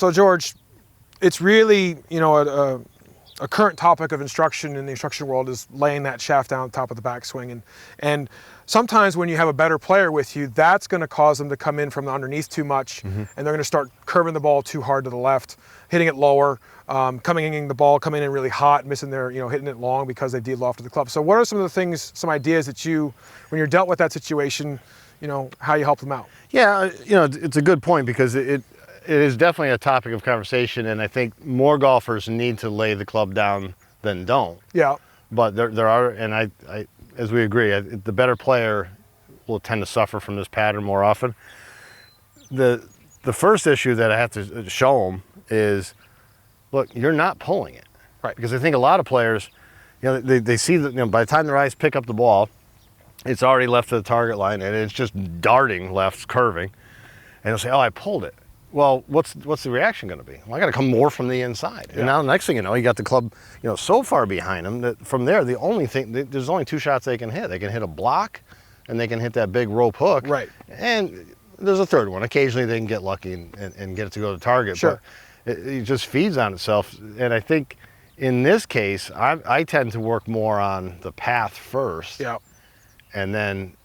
So George, it's really, you know, a current topic of instruction in the instruction world is laying that shaft down at the top of the backswing. And sometimes when you have a better player with you, that's going to cause them to come in from the underneath too much, and they're going to start curving the ball too hard to the left, hitting it lower, coming in really hot, missing their, you know, hitting it long because they de-lofted the club. So what are some of the things, some ideas that you, when you're dealt with that situation, you know, how you help them out? Yeah, you know, it's a good point because it is definitely a topic of conversation, and I think more golfers need to lay the club down than don't. Yeah. But there are, and I as we agree, the better player will tend to suffer from this pattern more often. The first issue that I have to show them is, look, you're not pulling it. Right. Because I think a lot of players, you know, they see that, you know, by the time their eyes pick up the ball, it's already left to the target line and it's just darting left, curving, and they'll say, "Oh, I pulled it." Well, what's the reaction going to be? Well, I got to come more from the inside. Yeah. And now the next thing you know, you got the club, you know, so far behind them that from there, the only thing, there's only two shots they can hit. They can hit a block, and they can hit that big rope hook. Right. And there's a third one. Occasionally they can get lucky and get it to go to target. Sure. But it just feeds on itself. And I think in this case, I tend to work more on the path first. Yeah. And then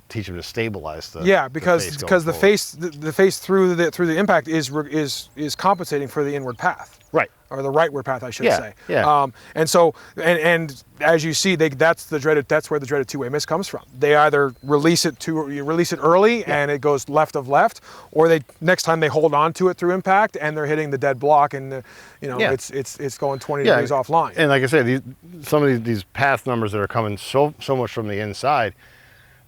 teach them to stabilize the because the face through the impact is compensating for the inward path, right, or the rightward path, I should say. Yeah. And so and as you see, that's where the dreaded two-way miss comes from. They either release it early and it goes left of left, or they next time they hold on to it through impact and they're hitting the dead block and it's going 20 degrees offline. And like I said, some of these path numbers that are coming so much from the inside,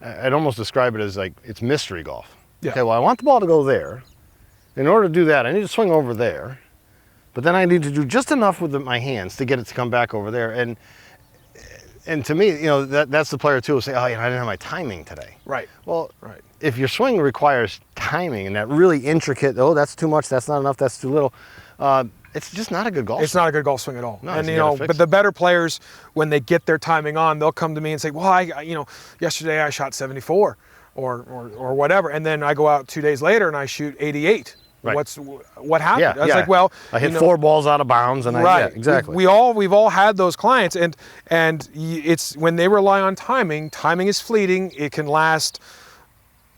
I'd almost describe it as like it's mystery golf. Yeah. Okay, well, I want the ball to go there. In order to do that, I need to swing over there, but then I need to do just enough with my hands to get it to come back over there. And to me, you know, that's the player too will say, "Oh, you know, I didn't have my timing today." Right. Well, if your swing requires timing and that really intricate, oh, that's too much, that's not enough, that's too little, it's just not a good golf swing. It's not a good golf swing at all. No, and you know, but the better players, when they get their timing on, they'll come to me and say, "Well, yesterday I shot 74 or whatever." And then I go out 2 days later and I shoot 88. Right. What happened? Yeah, I was like, well, I hit 4 balls out of bounds and exactly. We've all had those clients, and it's when they rely on timing. Timing is fleeting. It can last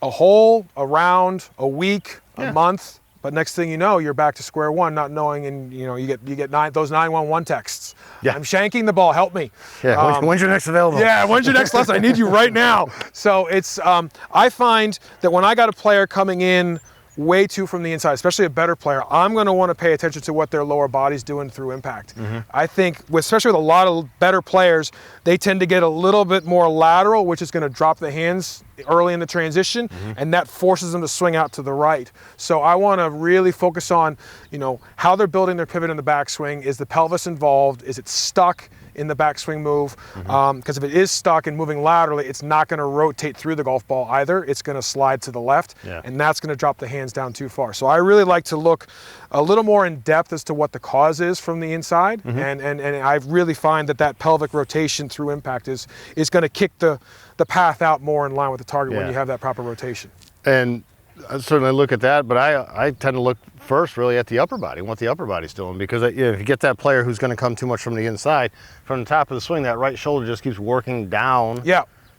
a hole, a round, a week, a month. But next thing you know, you're back to square one, not knowing, and you know you get those 911 texts. Yeah. I'm shanking the ball. Help me. Yeah. When's your next available? Yeah. When's your next lesson? I need you right now. So it's I find that when I got a player coming in way too from the inside, especially a better player, I'm going to want to pay attention to what their lower body's doing through impact. Mm-hmm. I think, especially with a lot of better players, they tend to get a little bit more lateral, which is going to drop the hands early in the transition, and that forces them to swing out to the right. So I want to really focus on, you know, how they're building their pivot in the backswing. Is the pelvis involved? Is it stuck in the backswing move? Because if it is stuck and moving laterally, it's not going to rotate through the golf ball either. It's going to slide to the left, and that's going to drop the hands down too far. So I really like to look a little more in depth as to what the cause is from the inside, and I really find that pelvic rotation through impact is going to kick the path out more in line with the target when you have that proper rotation. And I certainly look at that, but I tend to look first really at the upper body, what the upper body's doing, because if you get that player who's going to come too much from the inside, from the top of the swing, that right shoulder just keeps working down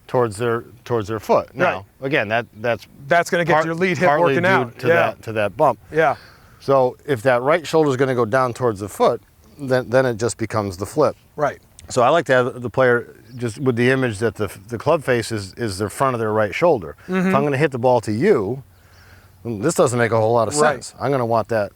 towards their foot. Now, again, that's going to get your lead hit working out to that bump. Yeah. So if that right shoulder is going to go down towards the foot, then it just becomes the flip. Right. So I like to have the player just with the image that the club face is the front of their right shoulder. If I'm going to hit the ball to you, this doesn't make a whole lot of sense. I'm going to want that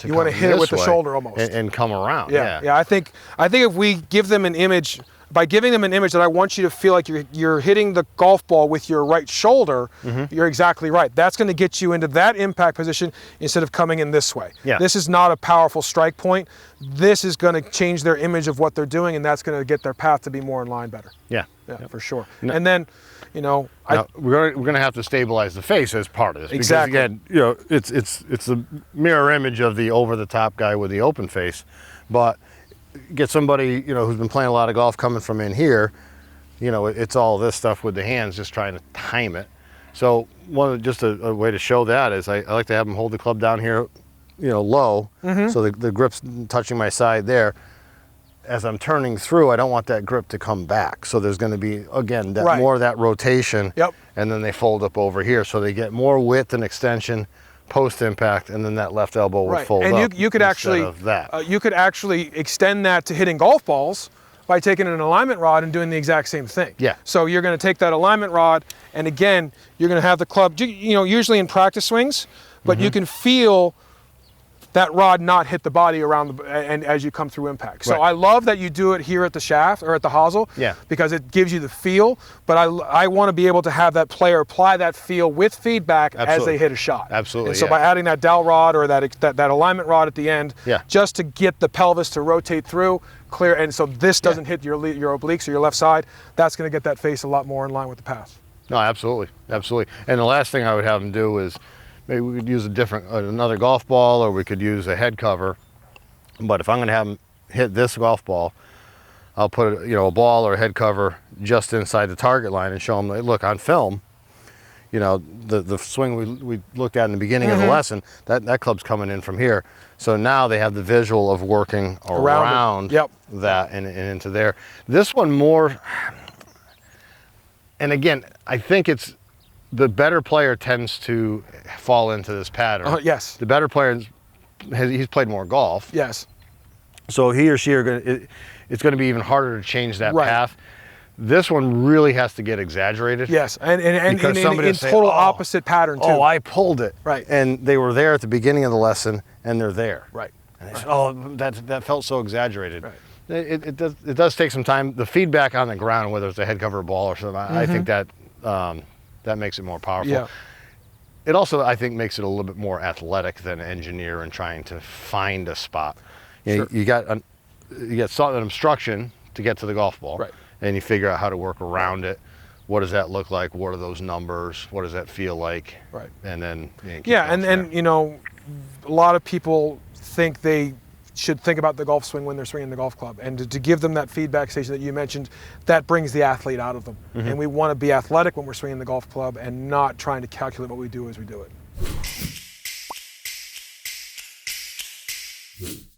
to you want to hit it with the shoulder almost and come around. Yeah. I think if we give them an image, by giving them an image that I want you to feel like you're hitting the golf ball with your right shoulder, you're exactly right. That's going to get you into that impact position instead of coming in this way. Yeah. This is not a powerful strike point. This is going to change their image of what they're doing, and that's going to get their path to be more in line better. Yeah, for sure. And then, you know, we're going to have to stabilize the face as part of this. Exactly. Because again, you know, it's a mirror image of the over-the-top guy with the open face, but get somebody, you know, who's been playing a lot of golf coming from in here, you know, it's all this stuff with the hands, just trying to time it. So just a way to show that is I like to have them hold the club down here low, so the grip's touching my side there. As I'm turning through, I don't want that grip to come back. So there's going to be, again, that more of that rotation. Yep. And then they fold up over here. So they get more width and extension post-impact, and then that left elbow will fold up. And you could actually, you could actually extend that to hitting golf balls by taking an alignment rod and doing the exact same thing. Yeah. So you're going to take that alignment rod, and again, you're going to have the club, usually in practice swings, but you can feel that rod not hit the body around and as you come through impact. So I love that you do it here at the shaft or at the hosel, because it gives you the feel, but I want to be able to have that player apply that feel with feedback as they hit a shot. Absolutely. And so by adding that dowel rod or that alignment rod at the end, just to get the pelvis to rotate through, clear, and so this doesn't hit your obliques or your left side, that's going to get that face a lot more in line with the pass. No, absolutely, absolutely. And the last thing I would have them do is, maybe we could use another golf ball, or we could use a head cover. But if I'm going to have them hit this golf ball, I'll put a ball or a head cover just inside the target line and show them, look, on film, the swing we looked at in the beginning of the lesson, that club's coming in from here. So now they have the visual of working around that and into there. This one more, and again, I think it's, the better player tends to fall into this pattern. Yes. The better player, he's played more golf. Yes. So he or she it's going to be even harder to change that path. This one really has to get exaggerated. Yes, and in say, total opposite pattern too. Oh, I pulled it. Right. And they were there at the beginning of the lesson, and they're there. Right. And they said, oh, that felt so exaggerated. Right. It does take some time. The feedback on the ground, whether it's a head cover ball or something, I think that that makes it more powerful. Yeah. It also, I think, makes it a little bit more athletic than engineer and trying to find a spot. You got an obstruction to get to the golf ball, and you figure out how to work around it. What does that look like? What are those numbers? What does that feel like? Right. And then and a lot of people think they should think about the golf swing when they're swinging the golf club, and to give them that feedback station that you mentioned, that brings the athlete out of them. And we want to be athletic when we're swinging the golf club and not trying to calculate what we do as we do it.